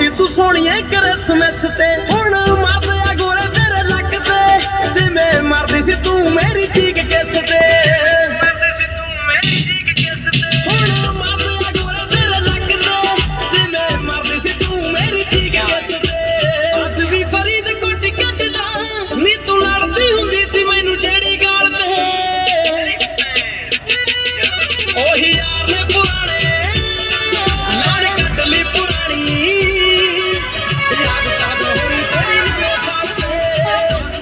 ਸੀ ਤੂੰ ਸੋਹਣੀਏ ਕ੍ਰਿਸਮਸ ਤੇ, ਹੁਣ ਮਰਦੇ ਆ ਗੋਰੇ ਤੇਰੇ ਲੱਕ ਤੇ, ਜਿਵੇਂ ਮਰਦੀ ਸੀ ਤੂੰ ਮੇਰੀ ਚੀਕ ਕਿਸ ਤੇ, ਮਰਦੀ ਸੀ ਤੂੰ ਮੇਰੀ ਚੀਕ ਕਿਸ ਤੇ, ਹੁਣ ਮਰਦੇ ਆ ਗੋਰੇ ਤੇਰੇ ਲੱਕ ਤੇ, ਜਿਵੇਂ ਮਰਦੀ ਸੀ ਤੂੰ ਮੇਰੀ ਚੀਕ ਕਿਸ ਤੇ। ਅੱਜ ਵੀ ਫਰੀਦਕੋਟ ਕੱਟਦਾ ਨੀ ਤੂੰ ਲੜਦੀ ਹੁੰਦੀ ਸੀ ਮੈਨੂੰ ਜਿਹੜੀ ਗੱਲ ਤੇ, ਉਹੀ